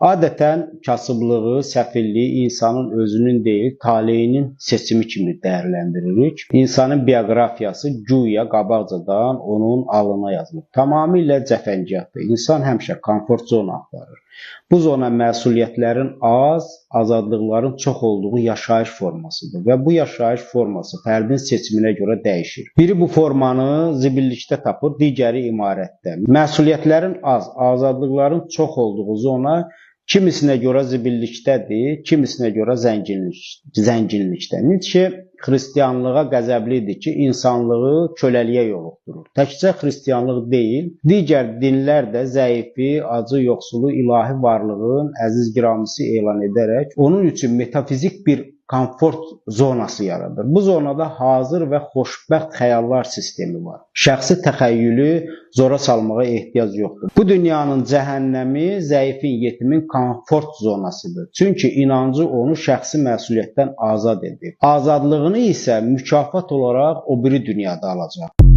Adətən kasıblığı, səfilliyi insanın özünün deyil, taleyinin seçimi kimi dəyərləndiririk. İnsanın bioqrafiyası güya qabaqcadan onun alına yazılır. Tamamilə cəfəngiyatdır. İnsan həmişə komfort zonu axtarır. Bu zona məsuliyyətlərin az, azadlıqların çox olduğu yaşayış formasıdır və bu yaşayış forması fərdin seçiminə görə dəyişir. Biri bu formanı zibillikdə tapır, digəri imarətdə. Məsuliyyətlərin az, azadlıqların çox olduğu zona kimisinə görə zibillikdədir, kimisinə görə zənginlikdə. Nietzsche xristianlığa qəzəblidir ki, insanlığı köləliyə yoluxdurur. Təkcə xristianlıq deyil, digər dinlər də zəifi, acı, yoxsulu, ilahi varlığın əziz giramisi elan edərək onun üçün metafizik bir komfort zonası yaradır. Bu zonada hazır və xoşbəxt xəyallar sistemi var. Şəxsi təxəyyülü zora salmağa ehtiyac yoxdur. Bu dünyanın cəhənnəmi zəifin, yetimin komfort zonasıdır. Çünki inancı onu şəxsi məsuliyyətdən azad edir. Azadlığını isə mükafat olaraq o biri dünyada alacaq.